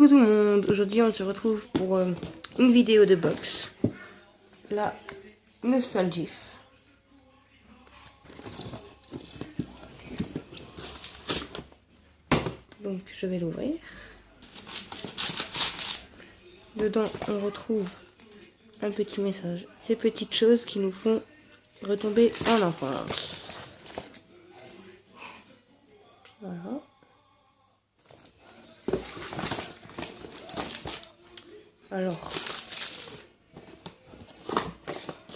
Coucou tout le monde, aujourd'hui on se retrouve pour une vidéo de box, la Nostalgif. Donc je vais l'ouvrir. Dedans on retrouve un petit message, ces petites choses qui nous font retomber en enfance. Voilà. Alors,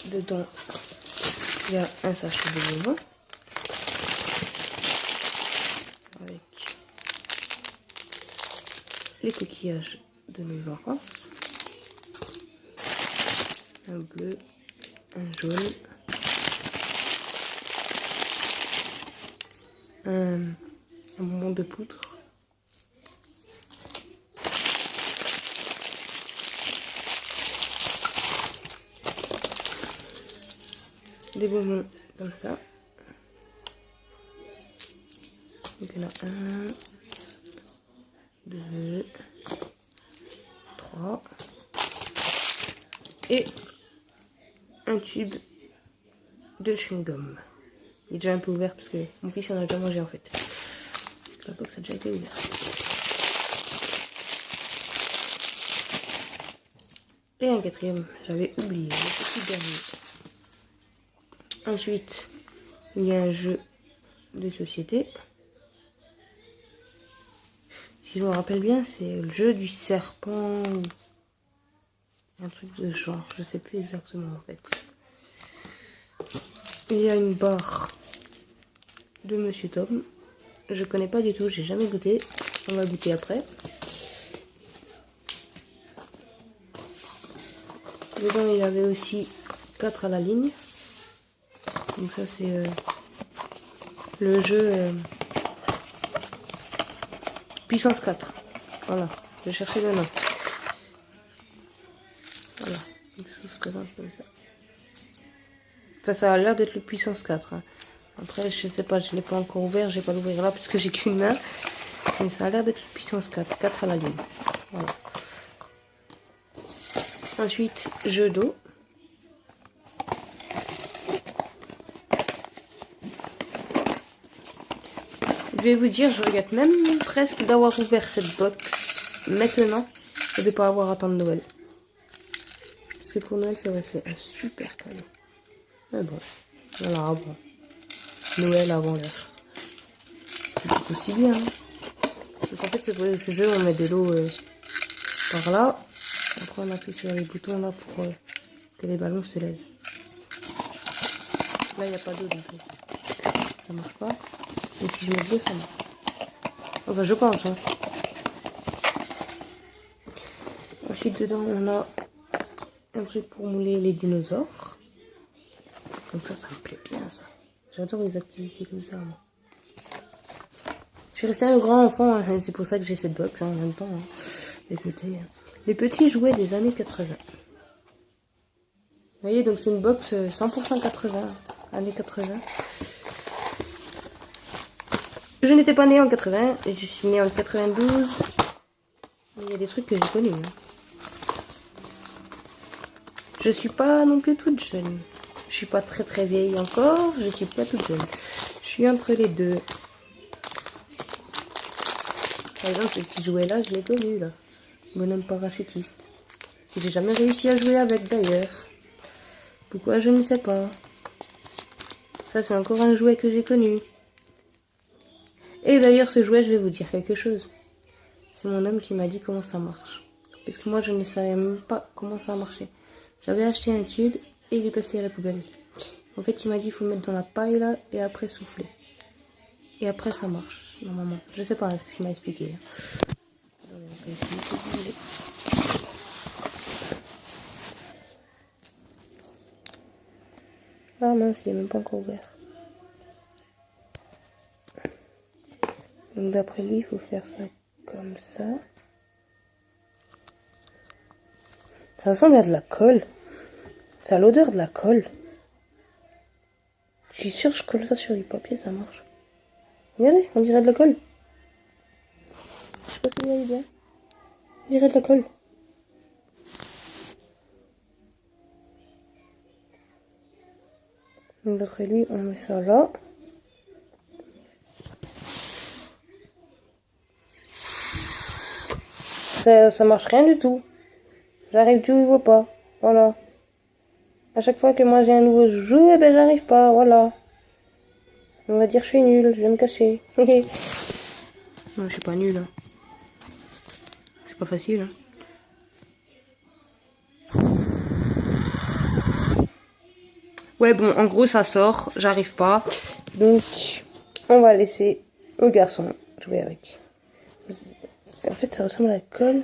dedans, il y a un sachet de bonbons avec les coquillages de nos enfants. Un bleu, un jaune, un bonbon de poudre. Des bonbons comme ça. Donc il y en a 1, 2, 3 et un tube de chewing-gum. Il est déjà un peu ouvert parce que mon fils en a déjà mangé en fait. La box a déjà été ouverte. Et un quatrième, j'avais oublié, le petit dernier. Ensuite, il y a un jeu de société. Si je me rappelle bien, c'est le jeu du serpent. Un truc de genre, je sais plus exactement en fait. Il y a une barre de Monsieur Tom. Je connais pas du tout, j'ai jamais goûté. On va goûter après. Dedans, il y avait aussi 4 à la ligne. Donc ça c'est le jeu puissance 4. Voilà, je cherchais le nom. Voilà, donc ça se présente comme ça. Enfin ça a l'air d'être le puissance 4. Hein. Après je sais pas, je l'ai pas encore ouvert, j'ai pas l'ouvrir là parce que j'ai qu'une main. Mais ça a l'air d'être le puissance 4, 4 à la ligne. Voilà. Ensuite, jeu d'eau. Je vais vous dire, je regrette même presque d'avoir ouvert cette box maintenant et de ne pas avoir à attendre Noël. Parce que pour Noël, ça aurait fait un super cadeau. Mais bon, voilà, bon. Noël avant l'heure. C'est aussi bien. Hein. Parce qu'en fait, ce jeu, on met de l'eau par là. Après, on appuie sur les boutons là pour que les ballons se lèvent. Là, il n'y a pas d'eau donc ça marche pas. Mais si je mets de l'eau, ça marche. Enfin, je pense. Hein. Ensuite, dedans, on a un truc pour mouler les dinosaures. Donc ça me plaît bien, ça. J'adore les activités comme ça, moi. Je suis restée un grand enfant, hein. C'est pour ça que j'ai cette box hein, en même temps. Hein. Écoutez, les petits jouets des années 80. Vous voyez, donc c'est une box 100% 80, années 80. Je n'étais pas née en 80, et je suis née en 92. Mais il y a des trucs que j'ai connus. Hein. Je suis pas non plus toute jeune. Je suis pas très vieille encore, je suis pas toute jeune. Je suis entre les deux. Par exemple, ce petit jouet là, je l'ai connu là. Bonhomme parachutiste. J'ai jamais réussi à jouer avec d'ailleurs. Pourquoi, je ne sais pas. Ça, c'est encore un jouet que j'ai connu. Et d'ailleurs, ce jouet, je vais vous dire quelque chose. C'est mon homme qui m'a dit comment ça marche. Parce que moi, je ne savais même pas comment ça marchait. J'avais acheté un tube et il est passé à la poubelle. En fait, il m'a dit il faut mettre dans la paille là et après souffler. Et après, ça marche, normalement. Je sais pas, c'est ce qu'il m'a expliqué. On va essayer si vous voulez. Ah mince, il n'est même pas encore ouvert. Donc d'après lui, il faut faire ça comme ça. Ça ressemble à de la colle. Ça a l'odeur de la colle. Je suis sûre que je colle ça sur du papier, ça marche. Regardez, on dirait de la colle. Je sais pas si vous voyez bien. On dirait de la colle. Donc d'après lui, on met ça là. Ça marche rien du tout. J'arrive toujours pas. Voilà. À chaque fois que moi j'ai un nouveau jeu, eh ben j'arrive pas. Voilà. On va dire je suis nulle, je vais me cacher. Non, je suis pas nulle. Hein. C'est pas facile. Hein. Ouais, bon, en gros, ça sort. J'arrive pas. Donc, on va laisser au garçon jouer avec. En fait, ça ressemble à la colle.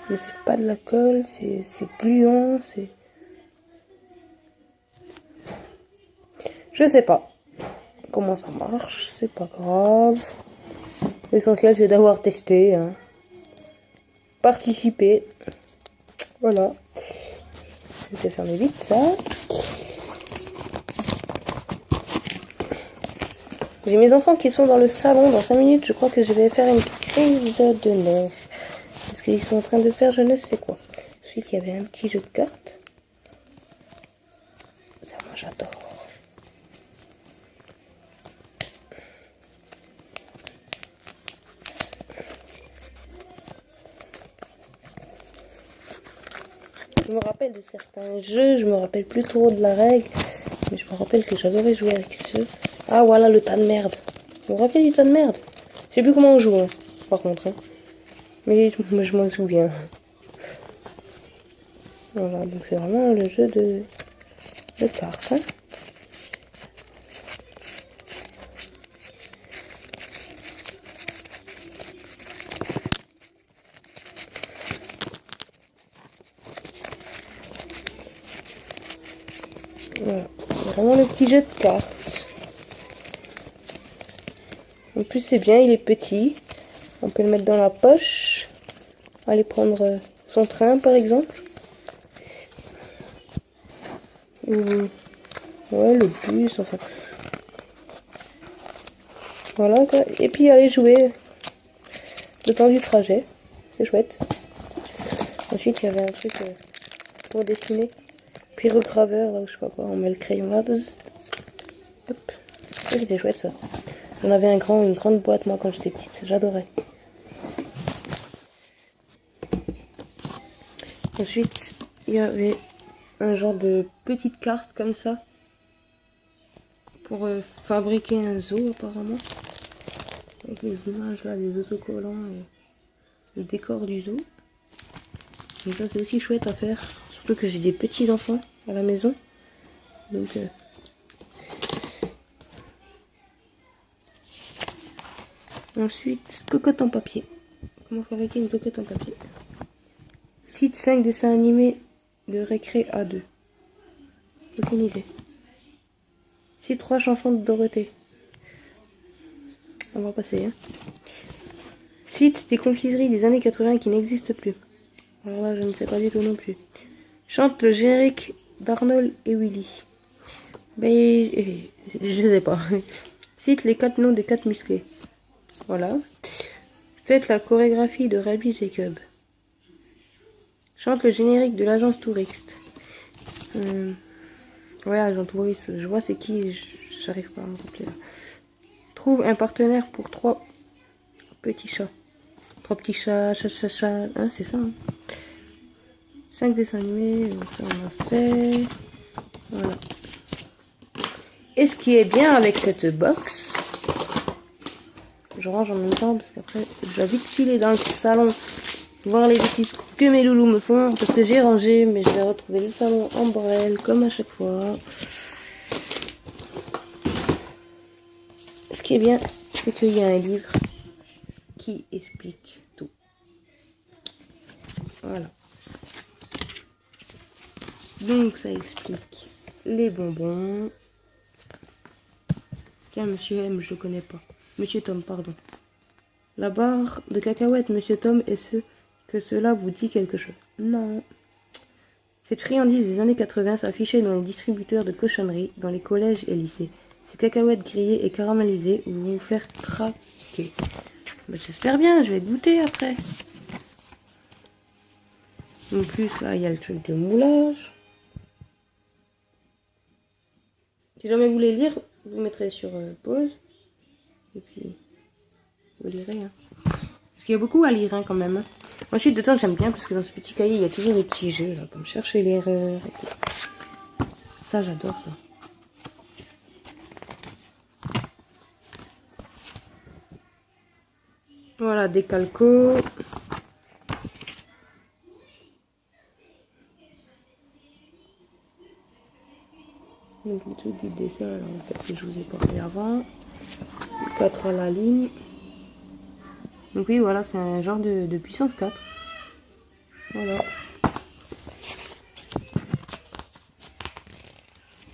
Mais c'est pas de la colle. C'est gluant. C'est... Je sais pas comment ça marche. C'est pas grave. L'essentiel, c'est d'avoir testé. Hein. Participer. Voilà. Je vais fermer vite ça. J'ai mes enfants qui sont dans le salon dans 5 minutes. Je crois que je vais faire une crise de nerfs. Parce qu'ils sont en train de faire je ne sais quoi. Ensuite, il y avait un petit jeu de cartes. Ça, moi, j'adore. Je me rappelle de certains jeux. Je me rappelle plus trop de la règle. Mais je me rappelle que j'adorais jouer avec ceux. Ah, voilà le tas de merde. Vous vous rappelez du tas de merde? Je sais plus comment on joue, hein, par contre. Hein. Mais je m'en souviens. Voilà, donc c'est vraiment le jeu de cartes. Hein. Voilà, c'est vraiment le petit jeu de cartes. En plus, c'est bien, il est petit. On peut le mettre dans la poche. Aller prendre son train, par exemple. Ou, ouais, le bus, enfin. Voilà, quoi. Et puis, aller jouer le temps du trajet. C'est chouette. Ensuite, il y avait un truc pour dessiner. Pyrograveur, là, je sais pas quoi. On met le crayon là. Hop. C'était chouette, ça. J'en avais une grande boîte, moi, quand j'étais petite. J'adorais. Ensuite, il y avait un genre de petite carte comme ça. Pour fabriquer un zoo, apparemment. Avec les images, là, des autocollants et le décor du zoo. Et ça, c'est aussi chouette à faire. Surtout que j'ai des petits enfants à la maison. Donc... Ensuite, cocotte en papier. Comment fabriquer une cocotte en papier? Cite 5 dessins animés de récré A2. Aucune idée. Cite 3 chansons de Dorothée. On va passer. Hein. Cite des confiseries des années 80 qui n'existent plus. Alors là, je ne sais pas du tout non plus. Chante le générique d'Arnold et Willy. Ben, je sais pas. Cite les 4 noms des 4 musclés. Voilà. Faites la chorégraphie de Rabbi Jacob. Chante le générique de l'agence touriste. Ouais, agent touriste, je vois c'est qui, j'arrive pas à me rappeler là. Trouve un partenaire pour 3 petits chats. 3 petits chats, chat. Hein, c'est ça. Hein. 5 dessins animés, ça on a fait. Voilà. Et ce qui est bien avec cette box, je range en même temps parce qu'après je vais vite filer dans le salon voir les bêtises que mes loulous me font parce que j'ai rangé, mais je vais retrouver le salon en bordel comme à chaque fois. Ce qui est bien, c'est qu'il y a un livre qui explique tout. Voilà. Donc ça explique les bonbons. Tiens, Monsieur M, je connais pas. Monsieur Tom, pardon. La barre de cacahuètes, Monsieur Tom, est-ce que cela vous dit quelque chose? Non. Cette friandise des années 80 s'affichait dans les distributeurs de cochonneries, dans les collèges et lycées. Ces cacahuètes grillées et caramélisées vont vous faire craquer. Mais j'espère bien, je vais goûter après. En plus, là, il y a le truc de moulage. Si jamais vous voulez lire, vous mettrez sur pause. Et puis, vous lirez. Hein. Parce qu'il y a beaucoup à lire hein, quand même. Hein. Ensuite, dedans, j'aime bien parce que dans ce petit cahier, il y a toujours des petits jeux, là, comme chercher l'erreur. Ça, j'adore ça. Voilà, des calcos. Donc le truc du dessin, alors peut-être que je vous ai parlé avant. 4 à la ligne. Donc oui, voilà, c'est un genre de puissance 4. Voilà.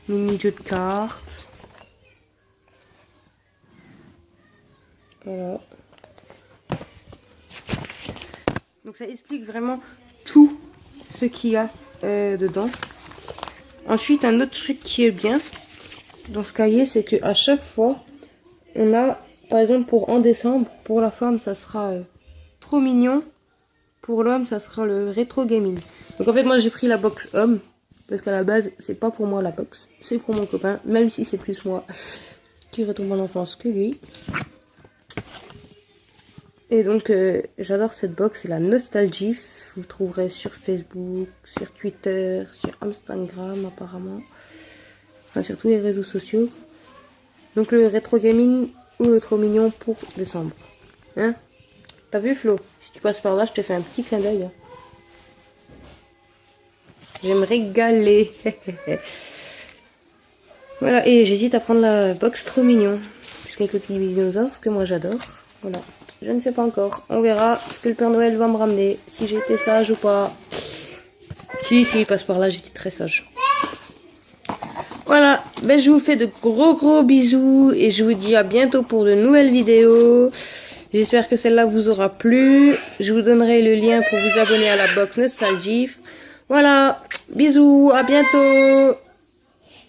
Mini jeu de cartes. Voilà. Donc ça explique vraiment tout ce qu'il y a dedans. Ensuite, un autre truc qui est bien dans ce cahier, c'est qu'à chaque fois, on a, par exemple, pour en décembre, pour la femme, ça sera trop mignon. Pour l'homme, ça sera le rétro gaming. Donc en fait, moi, j'ai pris la box homme. Parce qu'à la base, c'est pas pour moi la box. C'est pour mon copain. Même si c'est plus moi qui retombe en enfance que lui. Et donc, j'adore cette box. C'est la nostalgie. Vous trouverez sur Facebook, sur Twitter, sur Instagram apparemment. Enfin, sur tous les réseaux sociaux. Donc, le rétro gaming ou le trop mignon pour décembre. Hein? T'as vu, Flo? Si tu passes par là, je te fais un petit clin d'œil. Hein. J'aime me régaler. Voilà, et j'hésite à prendre la box trop mignon. Puisqu'avec le petit dinosaure, ce que moi j'adore. Voilà. Je ne sais pas encore. On verra ce que le Père Noël va me ramener. Si j'ai été sage ou pas. Si, il passe par là, j'étais très sage. Voilà. Ben, je vous fais de gros bisous. Et je vous dis à bientôt pour de nouvelles vidéos. J'espère que celle-là vous aura plu. Je vous donnerai le lien pour vous abonner à la box Nostalgie. Voilà. Bisous. À bientôt.